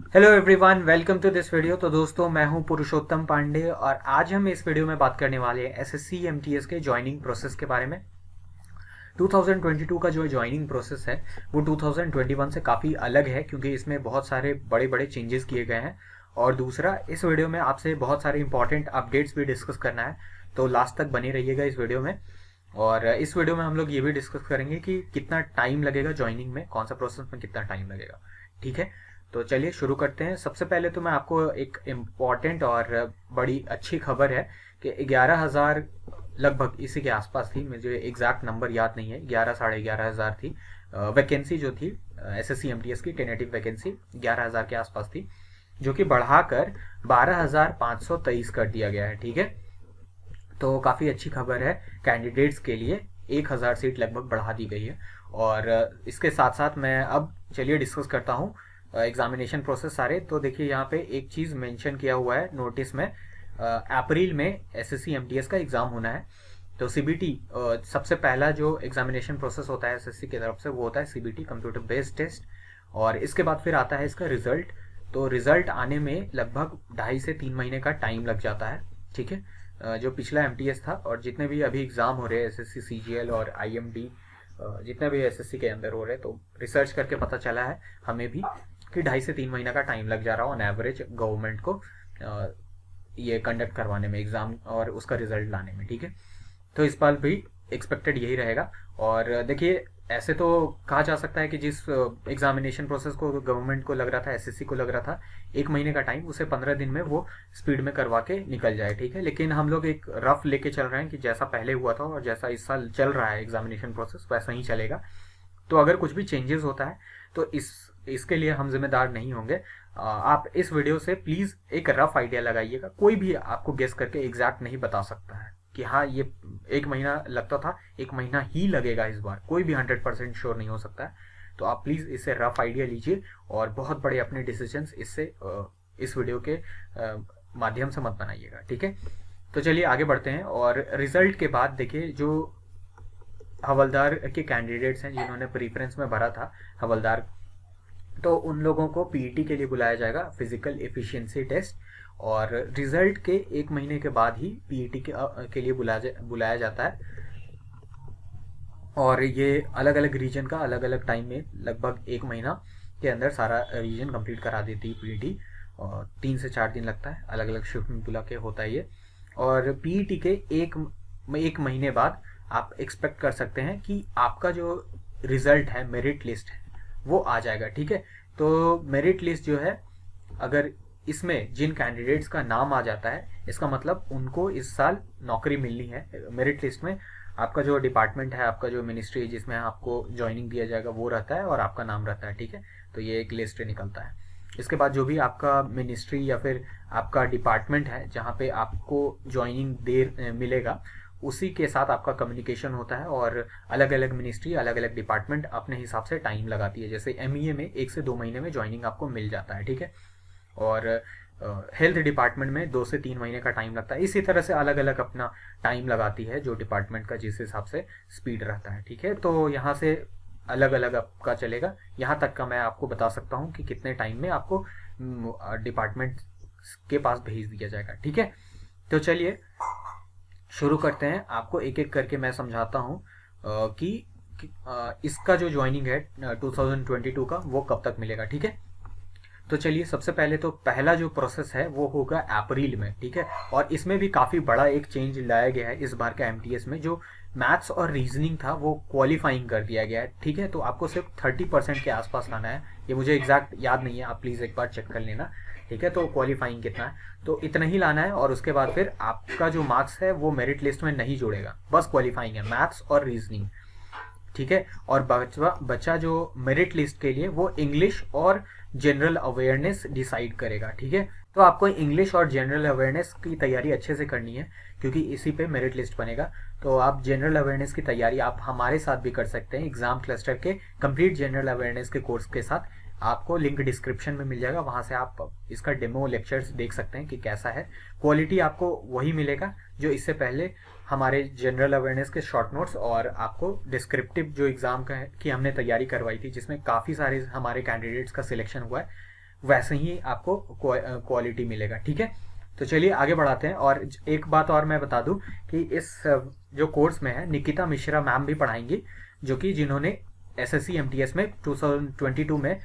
Hello everyone, welcome to this video. तो दोस्तों, मैं हूं पुरुषोत्तम पांडे और आज हम इस वीडियो में बात करने वाले हैं एसएससी एमटीएस के ज्वाइनिंग प्रोसेस के बारे में। 2022 का जो ज्वाइनिंग प्रोसेस है वो 2021 से काफ़ी अलग है, क्योंकि इसमें बहुत सारे बड़े बड़े चेंजेस किए गए हैं। और दूसरा, इस वीडियो में आपसे बहुत सारे इंपॉर्टेंट अपडेट्स भी डिस्कस करना है, तो लास्ट तक बने रहिएगा इस वीडियो में। और इस वीडियो में हम लोग ये भी डिस्कस करेंगे कि कितना टाइम लगेगा ज्वाइनिंग में, कौन सा प्रोसेस में कितना टाइम लगेगा। ठीक है, तो चलिए शुरू करते हैं। सबसे पहले तो मैं आपको एक इम्पॉर्टेंट और बड़ी अच्छी खबर है कि 11,000 लगभग इसी के आसपास थी, मुझे एग्जैक्ट नंबर याद नहीं है, 11 साढ़े 11,000 थी वैकेंसी जो थी एसएससी एमटीएस की टेनेटिव वैकेंसी 11,000 के आसपास थी, जो कि बढ़ाकर 12,523 कर दिया गया है। ठीक है, तो काफ़ी अच्छी खबर है कैंडिडेट्स के लिए। 1,000 सीट लगभग बढ़ा दी गई है। और इसके साथ साथ मैं अब चलिए डिस्कस करता हूँ एग्जामिनेशन प्रोसेस सारे। तो देखिए, यहाँ पे एक चीज़ मेंशन किया हुआ है नोटिस में, अप्रैल में एसएससी एमटीएस का एग्ज़ाम होना है। तो सीबीटी सबसे पहला जो एग्जामिनेशन प्रोसेस होता है एसएससी की तरफ से वो होता है सीबीटी, कंप्यूटर बेस्ड टेस्ट। और इसके बाद फिर आता है इसका रिजल्ट। तो रिजल्ट आने में लगभग 2.5 से 3 महीने का टाइम लग जाता है। ठीक है, जो पिछला एमटीएस था और जितने भी अभी एग्ज़ाम हो रहे हैं एसएससी सीजीएल और आईएमडी, जितने भी एसएससी के अंदर हो रहे हैं, तो रिसर्च करके पता चला है हमें भी कि 2.5 से 3 महीना का टाइम लग जा रहा है ऑन एवरेज गवर्नमेंट को ये कंडक्ट करवाने में एग्ज़ाम और उसका रिजल्ट लाने में। ठीक है, तो इस बार भी एक्सपेक्टेड यही रहेगा। और देखिए, ऐसे तो कहा जा सकता है कि जिस एग्जामिनेशन प्रोसेस को गवर्नमेंट को लग रहा था, एसएससी को लग रहा था 1 महीने का टाइम, उसे 15 दिन में वो स्पीड में करवा के निकल जाए। ठीक है, लेकिन हम लोग एक रफ लेके चल रहे हैं कि जैसा पहले हुआ था और जैसा इस साल चल रहा है एग्जामिनेशन प्रोसेस वैसा ही चलेगा। तो अगर कुछ भी चेंजेस होता है तो इसके लिए हम जिम्मेदार नहीं होंगे। आप इस वीडियो से प्लीज़ एक रफ आइडिया लगाइएगा। कोई भी आपको गेस करके एग्जैक्ट नहीं बता सकता है कि हाँ ये 1 महीना लगता था, 1 महीना ही लगेगा इस बार, कोई भी 100% श्योर नहीं हो सकता है। तो आप प्लीज़ इससे रफ आइडिया लीजिए और बहुत बड़े अपने डिसीजंस इससे इस वीडियो के माध्यम से मत बनाइएगा। ठीक है, तो चलिए आगे बढ़ते हैं। और रिजल्ट के बाद देखिए, जो हवलदार के कैंडिडेट्स हैं जिन्होंने प्रीफरेंस में भरा था हवलदार, तो उन लोगों को पीईटी के लिए बुलाया जाएगा, फिजिकल एफिशिएंसी टेस्ट। और रिजल्ट के 1 महीने के बाद ही पीईटी के लिए बुलाया जाता है। और ये अलग अलग रीजन का अलग अलग टाइम में लगभग 1 महीना के अंदर सारा रीजन कंप्लीट करा देती है पीईटी। और 3 से 4 दिन लगता है, अलग अलग शिफ्ट में बुला के होता है ये। और पीईटी के एक महीने बाद आप एक्सपेक्ट कर सकते हैं कि आपका जो रिजल्ट है, मेरिट लिस्ट है, वो आ जाएगा। ठीक है, तो मेरिट लिस्ट जो है, अगर इसमें जिन कैंडिडेट्स का नाम आ जाता है, इसका मतलब उनको इस साल नौकरी मिलनी है। मेरिट लिस्ट में आपका जो डिपार्टमेंट है, आपका जो मिनिस्ट्री है जिसमें आपको ज्वाइनिंग दिया जाएगा वो रहता है और आपका नाम रहता है। ठीक है, तो ये एक लिस्ट निकलता है। इसके बाद जो भी आपका मिनिस्ट्री या फिर आपका डिपार्टमेंट है जहाँ पे आपको ज्वाइनिंग देर मिलेगा, उसी के साथ आपका कम्युनिकेशन होता है। और अलग अलग मिनिस्ट्री, अलग अलग डिपार्टमेंट अपने हिसाब से टाइम लगाती है। जैसे एमईए में 1 से 2 महीने में ज्वाइनिंग आपको मिल जाता है। ठीक है, और हेल्थ डिपार्टमेंट में 2 से 3 महीने का टाइम लगता है। इसी तरह से अलग अलग अपना टाइम लगाती है जो डिपार्टमेंट का जिस हिसाब से स्पीड रहता है। ठीक है, तो यहाँ से अलग अलग आपका चलेगा। यहाँ तक का मैं आपको बता सकता हूँ कि कितने टाइम में आपको डिपार्टमेंट के पास भेज दिया जाएगा। ठीक है, तो चलिए शुरू करते हैं। आपको एक एक करके मैं समझाता हूँ कि इसका जो ज्वाइनिंग है 2022 का वो कब तक मिलेगा। ठीक है, तो चलिए सबसे पहले तो पहला जो प्रोसेस है वो होगा अप्रैल में। ठीक है, और इसमें भी काफ़ी बड़ा एक चेंज लाया गया है इस बार का एमटीएस में। जो मैथ्स और रीजनिंग था वो क्वालिफाइंग कर दिया गया है। ठीक है, तो आपको सिर्फ 30% के आसपास लाना है। ये मुझे एग्जैक्ट याद नहीं है, आप प्लीज़ एक बार चेक कर लेना। ठीक है, तो क्वालिफाइंग कितना है, तो इतना ही लाना है। और उसके बाद फिर आपका जो मार्क्स है वो मेरिट लिस्ट में नहीं जुड़ेगा, बस क्वालिफाइंग है मैथ्स और रीजनिंग। ठीक है, और बच्चा जो मेरिट लिस्ट के लिए वो इंग्लिश और जनरल अवेयरनेस डिसाइड करेगा। ठीक है, तो आपको इंग्लिश और जनरल अवेयरनेस की तैयारी अच्छे से करनी है, क्योंकि इसी पे मेरिट लिस्ट बनेगा। तो आप जनरल अवेयरनेस की तैयारी आप हमारे साथ भी कर सकते हैं। एग्जाम क्लस्टर के कंप्लीट जनरल अवेयरनेस के कोर्स के साथ आपको लिंक डिस्क्रिप्शन में मिल जाएगा, वहाँ से आप इसका डेमो लेक्चर्स देख सकते हैं कि कैसा है। क्वालिटी आपको वही मिलेगा जो इससे पहले हमारे जनरल अवेयरनेस के शॉर्ट नोट्स और आपको डिस्क्रिप्टिव जो एग्ज़ाम का है कि हमने तैयारी करवाई थी, जिसमें काफ़ी सारे हमारे कैंडिडेट्स का सिलेक्शन हुआ है, वैसे ही आपको क्वालिटी मिलेगा। ठीक है, तो चलिए आगे बढ़ाते हैं। और एक बात और मैं बता दूं कि इस जो कोर्स में है निकिता मिश्रा मैम भी पढ़ाएंगी, जो कि जिन्होंने SSC MTS में 2022 में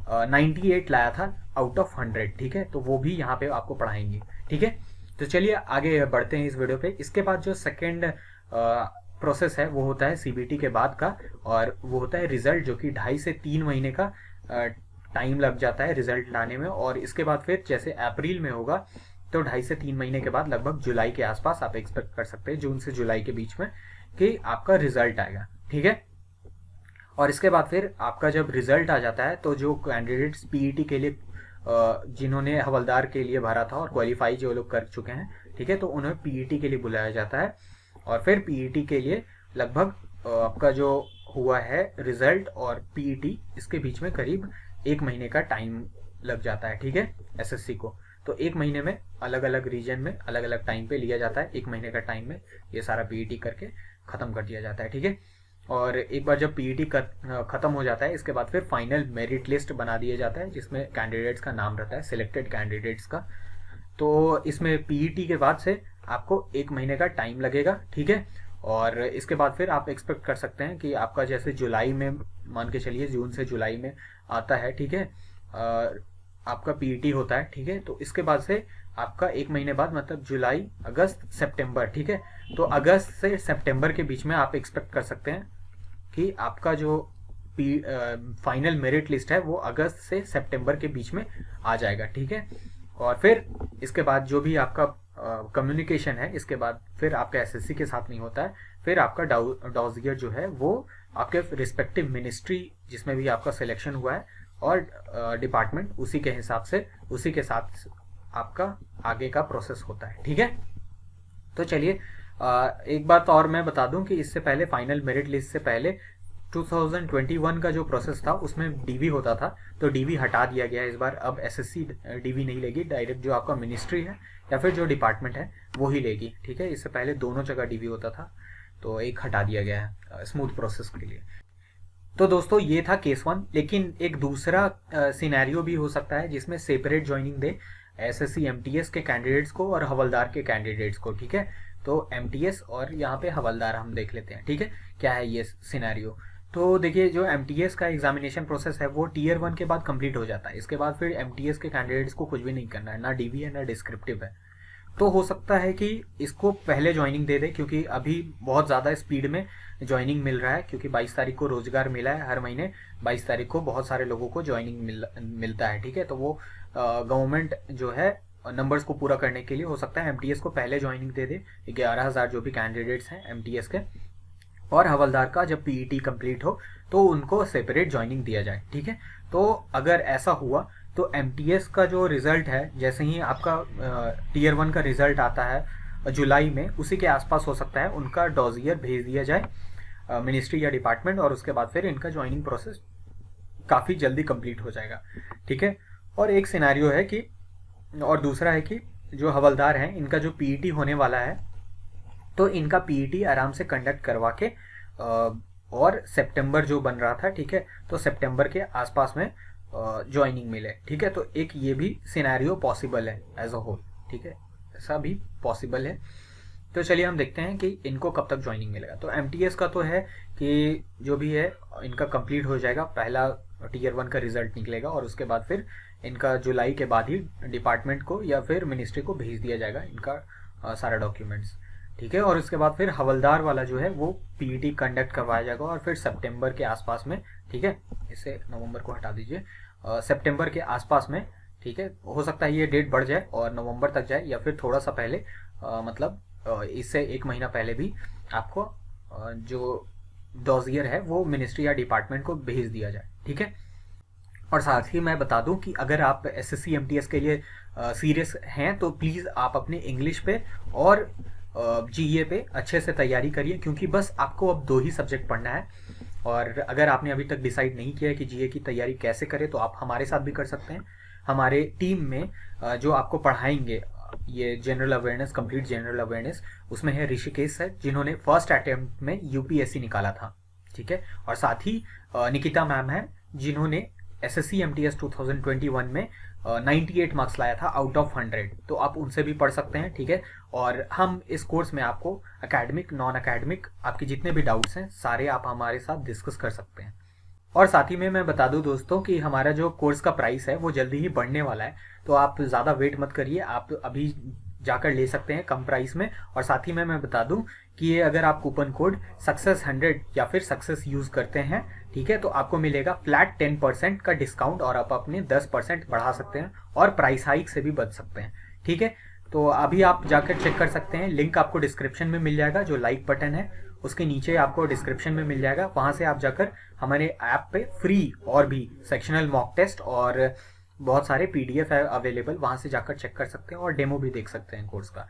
98 लाया था आउट ऑफ 100। ठीक है, तो वो भी यहाँ पे आपको पढ़ाएंगे। ठीक है, तो चलिए आगे बढ़ते हैं इस वीडियो पे। इसके बाद जो सेकेंड प्रोसेस है वो होता है CBT के बाद का, और वो होता है रिजल्ट, जो कि 2.5 से 3 महीने का टाइम लग जाता है रिजल्ट लाने में। और इसके बाद फिर जैसे अप्रैल में होगा तो 2.5 से 3 महीने के बाद लगभग जुलाई के आसपास आप एक्सपेक्ट कर सकते हैं, जून से जुलाई के बीच में, कि आपका रिजल्ट आएगा। ठीक है, और इसके बाद फिर आपका जब रिजल्ट आ जाता है तो जो कैंडिडेट्स PET के लिए जिन्होंने हवलदार के लिए भरा था और क्वालिफाई जो लोग कर चुके हैं, ठीक है, तो उन्हें PET के लिए बुलाया जाता है। और फिर PET के लिए लगभग आपका जो हुआ है रिजल्ट और PET, इसके बीच में करीब 1 महीने का टाइम लग जाता है। ठीक है, SSC को तो 1 महीने में अलग अलग रीजन में अलग अलग टाइम पे लिया जाता है। 1 महीने का टाइम में ये सारा PET करके ख़त्म कर दिया जाता है। ठीक है, और एक बार जब PET ख़त्म हो जाता है, इसके बाद फिर फाइनल मेरिट लिस्ट बना दिया जाता है, जिसमें कैंडिडेट्स का नाम रहता है, सिलेक्टेड कैंडिडेट्स का। तो इसमें PET के बाद से आपको 1 महीने का टाइम लगेगा। ठीक है, और इसके बाद फिर आप एक्सपेक्ट कर सकते हैं कि आपका जैसे जुलाई में, मान के चलिए जून से जुलाई में आता है। ठीक है, आपका PET होता है। ठीक है, तो इसके बाद से आपका 1 महीने बाद, मतलब जुलाई, अगस्त, सितंबर। ठीक है, तो अगस्त से सितंबर के बीच में आप एक्सपेक्ट कर सकते हैं कि आपका जो फाइनल मेरिट लिस्ट है वो अगस्त से सितंबर के बीच में आ जाएगा। ठीक है, और फिर इसके बाद जो भी आपका कम्युनिकेशन है, इसके बाद फिर आपका SSC के साथ नहीं होता है, फिर आपका डॉजियर जो है वो आपके रिस्पेक्टिव मिनिस्ट्री जिसमें भी आपका सिलेक्शन हुआ है और डिपार्टमेंट, उसी के हिसाब से उसी के साथ आपका आगे का प्रोसेस होता है। ठीक है, तो चलिए एक बात और मैं बता दूं कि इससे पहले फाइनल मेरिट लिस्ट से पहले 2021 का जो प्रोसेस था उसमें DV होता था, तो DV हटा दिया गया है इस बार। अब SSC DV नहीं लेगी, डायरेक्ट जो आपका मिनिस्ट्री है या फिर जो डिपार्टमेंट है वो ही लेगी। ठीक है, इससे पहले दोनों जगह DV होता था, तो एक हटा दिया गया है स्मूथ प्रोसेस के लिए। तो दोस्तों ये था केस 1, लेकिन एक दूसरा सिनेरियो भी हो सकता है जिसमें सेपरेट ज्वाइनिंग दे SSC MTS के कैंडिडेट्स को और हवलदार के कैंडिडेट्स को। ठीक है, तो MTS और यहाँ पे हवलदार हम देख लेते हैं। ठीक है, क्या है ये सिनेरियो। तो देखिए, जो MTS का एग्जामिनेशन प्रोसेस है वो Tier 1 के बाद कंप्लीट हो जाता है। इसके बाद फिर MTS के कैंडिडेट्स को कुछ भी नहीं करना है, ना DV है ना डिस्क्रिप्टिव है। तो हो सकता है कि इसको पहले ज्वाइनिंग दे दे, क्योंकि अभी बहुत ज़्यादा स्पीड में ज्वाइनिंग मिल रहा है, क्योंकि 22 तारीख को रोजगार मिला है। हर महीने 22 तारीख को बहुत सारे लोगों को ज्वाइनिंग मिलता है। ठीक है, तो वो गवर्नमेंट जो है नंबर्स को पूरा करने के लिए हो सकता है MTS को पहले ज्वाइनिंग दे दे, 11,000 जो भी कैंडिडेट्स हैं MTS के, और हवलदार का जब PET कंप्लीट हो तो उनको सेपरेट ज्वाइनिंग दिया जाए। ठीक है, तो अगर ऐसा हुआ तो MTS का जो रिजल्ट है, जैसे ही आपका Tier 1 का रिजल्ट आता है जुलाई में, उसी के आसपास हो सकता है उनका डॉजियर भेज दिया जाए मिनिस्ट्री या डिपार्टमेंट, और उसके बाद फिर इनका ज्वाइनिंग प्रोसेस काफ़ी जल्दी कंप्लीट हो जाएगा। ठीक है, और एक सिनेरियो है कि, और दूसरा है कि जो हवलदार हैं इनका जो PET होने वाला है, तो इनका PET आराम से कंडक्ट करवा के और सितंबर जो बन रहा था, ठीक है, तो सितंबर के आसपास में ज्वाइनिंग मिले। ठीक है, तो एक ये भी सिनेरियो पॉसिबल है एज अ होल। ठीक है, ऐसा भी पॉसिबल है। तो चलिए हम देखते हैं कि इनको कब तक ज्वाइनिंग मिलेगा। तो MTS का तो है कि जो भी है इनका कंप्लीट हो जाएगा, पहला Tier 1 का रिजल्ट निकलेगा और उसके बाद फिर इनका जुलाई के बाद ही डिपार्टमेंट को या फिर मिनिस्ट्री को भेज दिया जाएगा इनका सारा डॉक्यूमेंट्स। ठीक है, और उसके बाद फिर हवलदार वाला जो है वो PET कंडक्ट करवाया जाएगा और फिर सितंबर के आसपास में, ठीक है, इसे नवंबर को हटा दीजिए, सितंबर के आसपास में, ठीक है, हो सकता है ये डेट बढ़ जाए और नवंबर तक जाए, या फिर थोड़ा सा पहले मतलब इससे 1 महीना पहले भी आपको जो डॉजियर है वो मिनिस्ट्री या डिपार्टमेंट को भेज दिया जाए। ठीक है, और साथ ही मैं बता दूं कि अगर आप SSC MTS के लिए सीरियस हैं तो प्लीज़ आप अपने इंग्लिश पे और GE पे अच्छे से तैयारी करिए, क्योंकि बस आपको अब 2 ही सब्जेक्ट पढ़ना है। और अगर आपने अभी तक डिसाइड नहीं किया है कि GE की तैयारी कैसे करें, तो आप हमारे साथ भी कर सकते हैं। हमारे टीम में जो आपको पढ़ाएंगे ये general awareness, complete general awareness, उसमें है ऋषिकेश सर, जिन्होंने फर्स्ट अटेम्प्ट में UPSC निकाला था। ठीक है, और साथ ही निकिता मैम है जिन्होंने SSC MTS 2021 में 98 मार्क्स लाया था आउट ऑफ 100, तो आप उनसे भी पढ़ सकते हैं, ठीक है। और हम इस कोर्स में आपको एकेडमिक, नॉन एकेडमिक, आपके जितने भी डाउट्स हैं सारे आप हमारे साथ डिस्कस कर सकते हैं। और साथ ही में मैं बता दूं दोस्तों कि हमारा जो कोर्स का प्राइस है वो जल्दी ही बढ़ने वाला है, तो आप ज़्यादा वेट मत करिए, आप अभी जाकर ले सकते हैं कम प्राइस में। और साथ ही में मैं बता दूं कि ये अगर आप कूपन कोड सक्सेस 100 या फिर सक्सेस यूज़ करते हैं, ठीक है, तो आपको मिलेगा फ्लैट 10% का डिस्काउंट, और आप अपने 10% बढ़ा सकते हैं और प्राइस हाइक से भी बच सकते हैं, ठीक है। तो अभी आप जाकर चेक कर सकते हैं, लिंक आपको डिस्क्रिप्शन में मिल जाएगा, जो लाइक बटन है उसके नीचे आपको डिस्क्रिप्शन में मिल जाएगा, वहाँ से आप जाकर हमारे ऐप पे फ्री और भी सेक्शनल मॉक टेस्ट और बहुत सारे PDF है अवेलेबल, वहाँ से जाकर चेक कर सकते हैं और डेमो भी देख सकते हैं कोर्स का।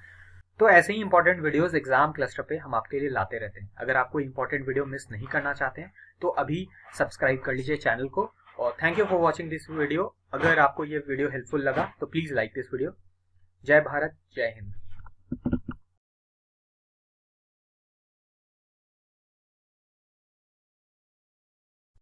तो ऐसे ही इंपॉर्टेंट वीडियोस एग्जाम क्लस्टर पे हम आपके लिए लाते रहते हैं। अगर आपको इंपॉर्टेंट वीडियो मिस नहीं करना चाहते हैं तो अभी सब्सक्राइब कर लीजिए चैनल को। और thank you for watching this video. अगर आपको ये वीडियो हेल्पफुल लगा तो प्लीज़ लाइक दिस वीडियो। जय भारत, जय हिंद।